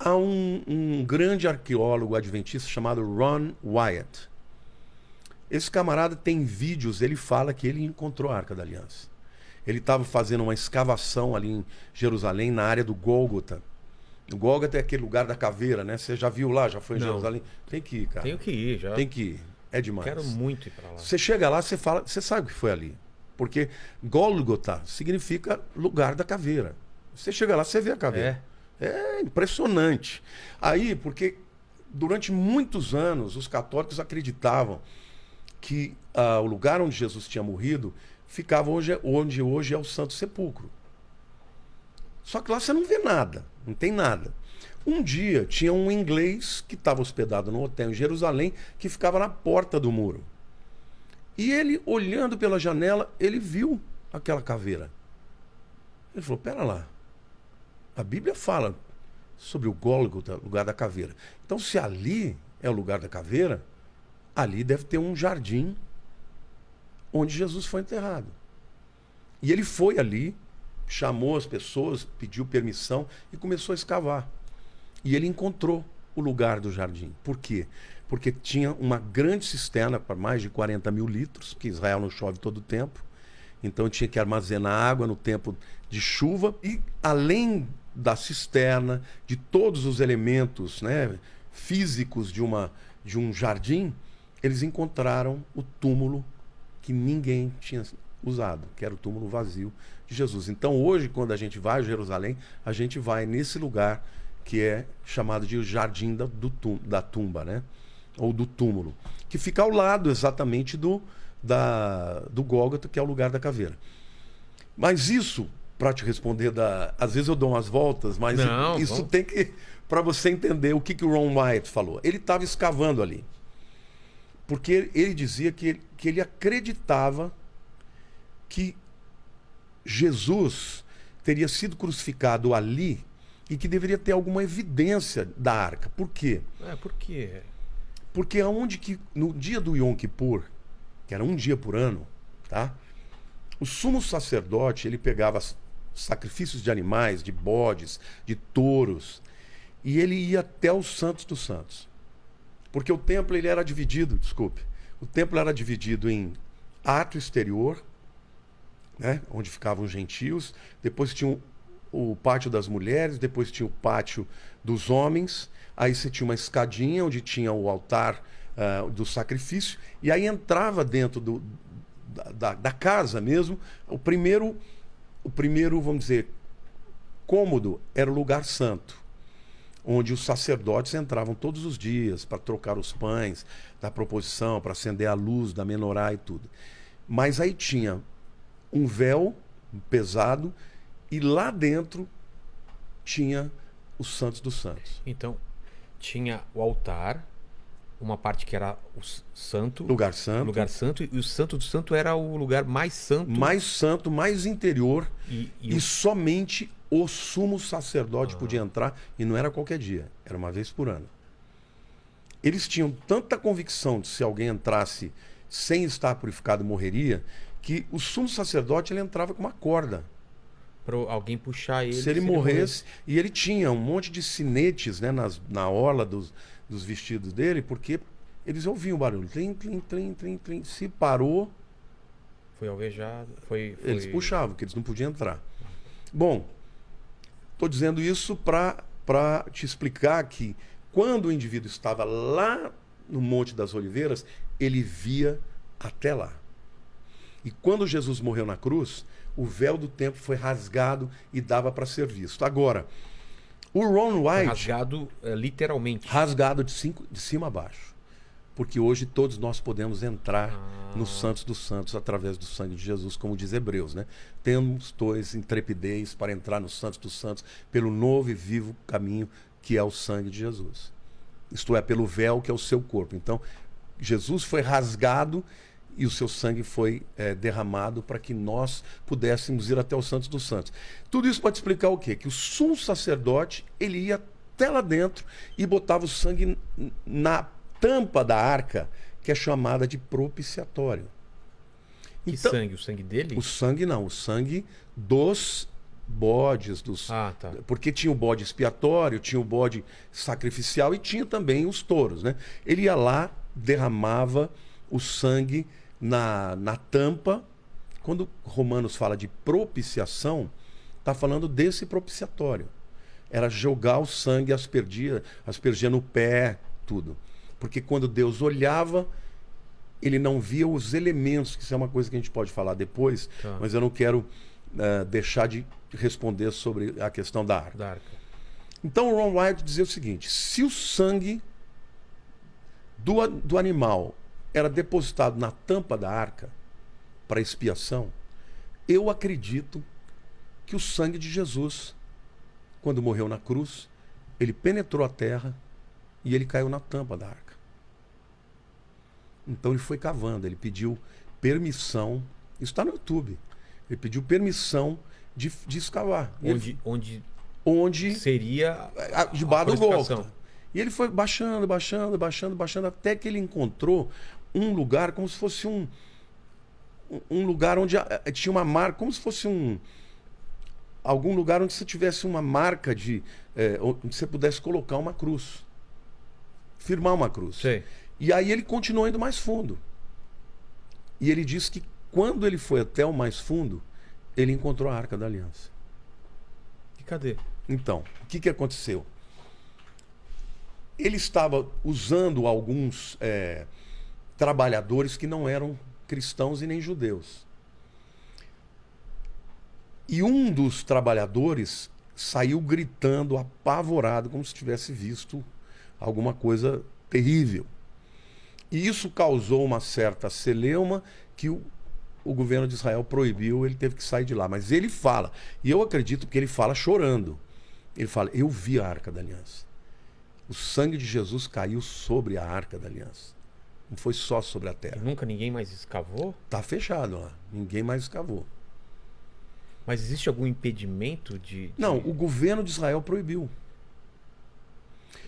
Há um grande arqueólogo adventista chamado Ron Wyatt. Esse camarada tem vídeos, ele fala que ele encontrou a Arca da Aliança. Ele estava fazendo uma escavação ali em Jerusalém, na área do Gólgota. O Gólgota é aquele lugar da caveira, né? Você já viu lá, já foi em Não. Jerusalém? Tem que ir, cara. Tenho que ir já. Tem que ir. É demais. Quero muito ir pra lá. Você chega lá, você fala, você sabe o que foi ali. Porque Gólgota significa lugar da caveira. Você chega lá, você vê a caveira. É impressionante. Aí, porque durante muitos anos os católicos acreditavam que o lugar onde Jesus tinha morrido ficava onde hoje é o Santo Sepulcro. Só que lá você não vê nada, não tem nada. Um dia tinha um inglês que estava hospedado no hotel em Jerusalém, que ficava na porta do muro. E ele, olhando pela janela, ele viu aquela caveira. Ele falou, pera lá, a Bíblia fala sobre o Gólgota, lugar da caveira. Então, se ali é o lugar da caveira, ali deve ter um jardim onde Jesus foi enterrado. E ele foi ali, chamou as pessoas, pediu permissão e começou a escavar. E ele encontrou o lugar do jardim. Por quê? Porque tinha uma grande cisterna para mais de 40 mil litros, porque Israel não chove todo o tempo. Então tinha que armazenar água no tempo de chuva. E além da cisterna, de todos os elementos, né, físicos de um jardim, eles encontraram o túmulo que ninguém tinha usado, que era o túmulo vazio de Jesus. Então hoje, quando a gente vai a Jerusalém, a gente vai nesse lugar que é chamado de Jardim da Tumba, né? Ou do túmulo, que fica ao lado exatamente do Gólgota, que é o lugar da caveira. Mas isso, para te responder, às vezes eu dou umas voltas, mas Não, isso vamos. tem que, para você entender o que o Ron Wyatt falou. Ele estava escavando ali, porque ele dizia que ele acreditava que Jesus teria sido crucificado ali e que deveria ter alguma evidência da arca. Por quê? Por quê? Porque aonde que no dia do Yom Kippur, que era um dia por ano, tá? O sumo sacerdote, ele pegava sacrifícios de animais, de bodes, de touros, e ele ia até os Santos dos Santos. Porque o templo ele era dividido, o templo era dividido em átrio exterior, né, onde ficavam os gentios, depois tinha o pátio das mulheres, depois tinha o pátio dos homens, aí você tinha uma escadinha onde tinha o altar do sacrifício, e aí entrava dentro da casa mesmo, o primeiro, vamos dizer, cômodo era o lugar santo, onde os sacerdotes entravam todos os dias para trocar os pães da proposição, para acender a luz da menorá e tudo. Mas aí tinha um véu pesado e lá dentro tinha os Santos dos Santos. Então, tinha o altar, uma parte que era o santo. Lugar santo. Lugar santo. E o Santo do Santo era o lugar mais santo. Mais santo, mais interior. E somente o sumo sacerdote podia entrar. E não era qualquer dia. Era uma vez por ano. Eles tinham tanta convicção de se alguém entrasse sem estar purificado morreria, que o sumo sacerdote ele entrava com uma corda. para alguém puxar ele. Se ele morresse. E ele tinha um monte de sinetes, né, na orla dos vestidos dele, porque eles ouviam o barulho. Tlim, tlim, tlim, tlim, tlim. Se parou, Foi alvejado. eles puxavam, porque eles não podiam entrar. Bom, estou dizendo isso para te explicar que quando o indivíduo estava lá no Monte das Oliveiras, ele via até lá. E quando Jesus morreu na cruz, o véu do templo foi rasgado e dava para ser visto. Agora, o Ron Wyatt... Rasgado literalmente. Rasgado de cima a baixo. Porque hoje todos nós podemos entrar nos Santos dos Santos através do sangue de Jesus, como diz Hebreus, né? Temos, pois, intrepidez para entrar nos Santos dos Santos pelo novo e vivo caminho que é o sangue de Jesus. Isto é, pelo véu que é o seu corpo. Então, Jesus foi rasgado e o seu sangue foi derramado para que nós pudéssemos ir até os Santos dos Santos. Tudo isso pode explicar o quê? Que o sumo sacerdote, ele ia até lá dentro e botava o sangue na tampa da arca, que é chamada de propiciatório. Que sangue? O sangue dele? O sangue não, o sangue bodes, porque tinha o bode expiatório, tinha o bode sacrificial e tinha também os touros, né? Ele ia lá, derramava o sangue na tampa. Quando Romanos fala de propiciação, está falando desse propiciatório. Era jogar o sangue, aspergia no pé, tudo. Porque quando Deus olhava, ele não via os elementos, que isso é uma coisa que a gente pode falar depois, mas eu não quero deixar de responder sobre a questão da arca. Então o Ron White dizia o seguinte: se o sangue do animal era depositado na tampa da arca para expiação, eu acredito que o sangue de Jesus, quando morreu na cruz, ele penetrou a terra e ele caiu na tampa da arca. Então ele foi cavando, ele pediu permissão, isso está no YouTube, ele pediu permissão de escavar. Onde seria debaixo do Gólgota. E ele foi baixando, até que ele encontrou um lugar como se fosse um lugar onde tinha uma marca, como se fosse algum lugar onde você tivesse uma marca onde você pudesse colocar uma cruz, firmar uma cruz. Sei. E aí ele continuou indo mais fundo. E ele disse que quando ele foi até o mais fundo, ele encontrou a Arca da Aliança. E cadê? Então, o que aconteceu? Ele estava usando alguns trabalhadores que não eram cristãos e nem judeus. E um dos trabalhadores saiu gritando, apavorado, como se tivesse visto alguma coisa terrível. E isso causou uma certa celeuma que o governo de Israel proibiu, ele teve que sair de lá. Mas ele fala, e eu acredito que ele fala chorando. Ele fala: eu vi a Arca da Aliança. O sangue de Jesus caiu sobre a Arca da Aliança. Não foi só sobre a terra. E nunca ninguém mais escavou? Tá fechado lá. Ninguém mais escavou. Mas existe algum impedimento de... Não, o governo de Israel proibiu.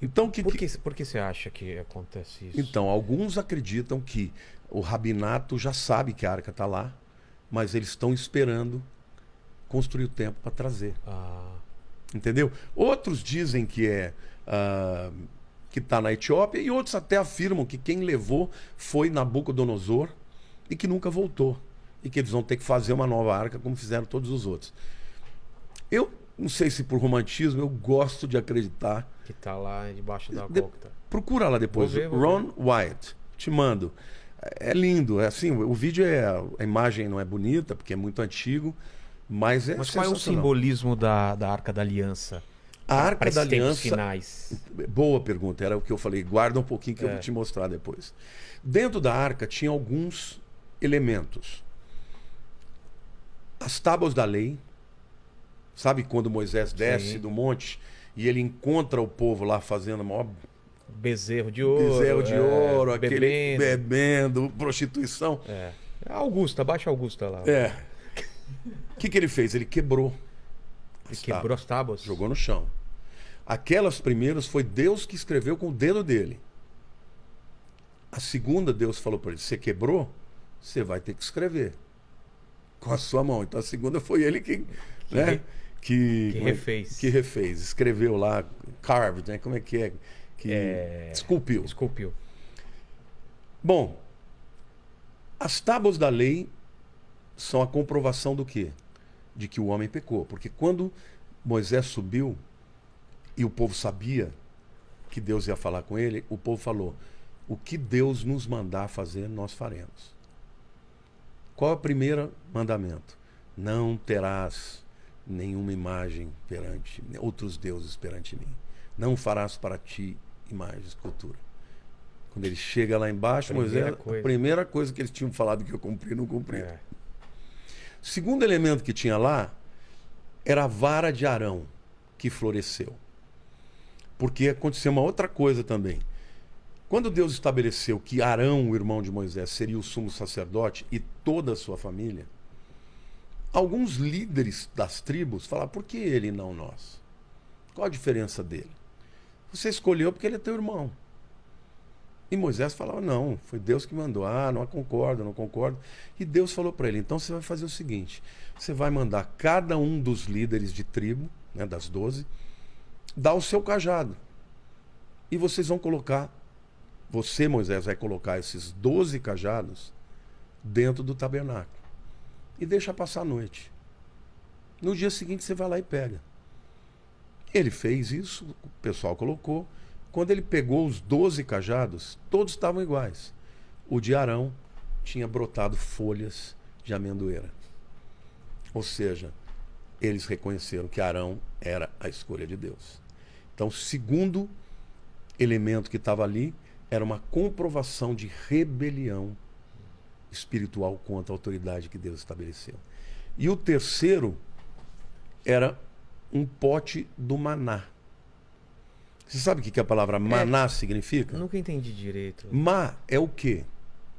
Então, por que você acha que acontece isso? Então, alguns acreditam que o rabinato já sabe que a arca está lá, mas eles estão esperando construir o templo para trazer. Entendeu? Outros dizem que que está na Etiópia, e outros até afirmam que quem levou foi Nabucodonosor e que nunca voltou. E que eles vão ter que fazer uma nova arca como fizeram todos os outros. Eu não sei se por romantismo, eu gosto de acreditar. Que está lá debaixo da Gólgota. Procura lá depois. Vou ver. Ron White. Te mando. É lindo. É assim, o vídeo a imagem não é bonita, porque é muito antigo, mas Mas qual é o simbolismo da Arca da Aliança? A Arca da Aliança... finais. Boa pergunta. Era o que eu falei. Guarda um pouquinho que eu vou te mostrar depois. Dentro da arca tinha alguns elementos. As tábuas da lei. Sabe quando Moisés desce do monte e ele encontra o povo lá fazendo maior bezerro de ouro, aquele bebendo, prostituição. Augusta, baixa Augusta lá. O que ele fez? Ele quebrou. Ele quebrou as tábuas? Jogou no chão. Aquelas primeiras foi Deus que escreveu com o dedo dele. A segunda, Deus falou para ele: você quebrou? Você vai ter que escrever com a sua mão. Então a segunda foi ele que refez. Que refez. Escreveu lá, carved, né? Como é que é? Esculpiu. Bom, as tábuas da lei são a comprovação do quê? De que o homem pecou. Porque quando Moisés subiu e o povo sabia que Deus ia falar com ele, o povo falou: o que Deus nos mandar fazer, nós faremos. Qual é o primeiro mandamento? Não terás nenhuma imagem perante outros deuses perante mim. Não farás para ti imagem, escultura. Quando ele chega lá embaixo, Moisés, a primeira coisa que eles tinham falado que eu cumpri, não cumpri. O segundo elemento que tinha lá era a vara de Arão, que floresceu. Porque aconteceu uma outra coisa também. Quando Deus estabeleceu que Arão, o irmão de Moisés, seria o sumo sacerdote e toda a sua família, alguns líderes das tribos falaram: por que ele e não nós? Qual a diferença dele? Você escolheu porque ele é teu irmão. E Moisés falava, não, foi Deus que mandou. Ah, não concordo, não concordo. E Deus falou para ele, então você vai fazer o seguinte, você vai mandar cada um dos líderes de tribo, né, das 12, dar o seu cajado. E vocês vão colocar, você, Moisés, vai colocar esses 12 cajados dentro do tabernáculo. E deixa passar a noite. No dia seguinte você vai lá e pega. Ele fez isso, o pessoal colocou. Quando ele pegou os 12 cajados, todos estavam iguais. O de Arão tinha brotado folhas de amendoeira. Ou seja, eles reconheceram que Arão era a escolha de Deus. Então, o segundo elemento que estava ali era uma comprovação de rebelião espiritual contra a autoridade que Deus estabeleceu. E o terceiro era um pote do maná. Você sabe o que a palavra maná significa? Eu nunca entendi direito. Ma é o quê?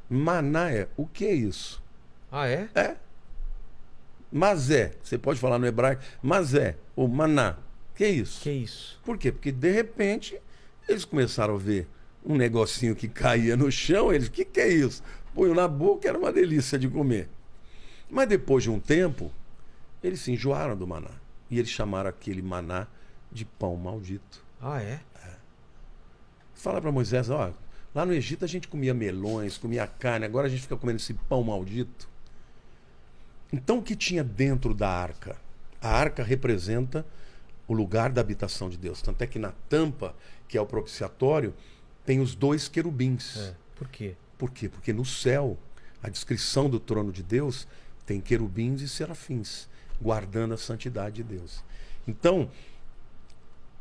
Maná é o que é isso? Ah, é? É. Mazé. Você pode falar no hebraico. Mazé ou maná. Que é isso? Que é isso? Por quê? Porque de repente eles começaram a ver um negocinho que caía no chão. Eles, o que é isso? Põe na boca, era uma delícia de comer. Mas depois de um tempo, eles se enjoaram do maná. E eles chamaram aquele maná de pão maldito. Ah, é? Fala para Moisés, ó, lá no Egito a gente comia melões, comia carne, agora a gente fica comendo esse pão maldito. Então o que tinha dentro da arca? A arca representa o lugar da habitação de Deus. Tanto é que na tampa, que é o propiciatório, tem os 2 querubins. Por quê? Por quê? Porque no céu, a descrição do trono de Deus tem querubins e serafins, guardando a santidade de Deus. Então,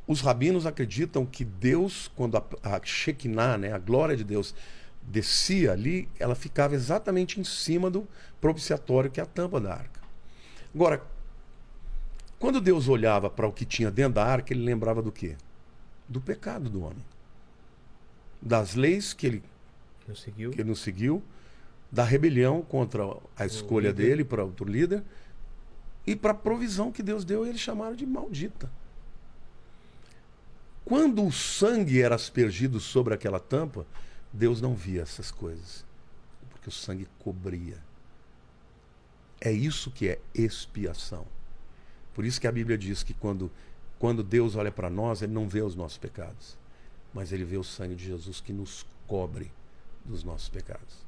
os rabinos acreditam que Deus, quando a Shekinah, né, a glória de Deus, descia ali, ela ficava exatamente em cima do propiciatório, que é a tampa da arca. Agora, quando Deus olhava para o que tinha dentro da arca, ele lembrava do quê? Do pecado do homem. Das leis que ele não seguiu, da rebelião contra a escolha dele para outro líder, e para a provisão que Deus deu, eles chamaram de maldita. Quando o sangue era aspergido sobre aquela tampa, Deus não via essas coisas, porque o sangue cobria. É isso que é expiação. Por isso que a Bíblia diz que quando Deus olha para nós, Ele não vê os nossos pecados, mas Ele vê o sangue de Jesus que nos cobre dos nossos pecados.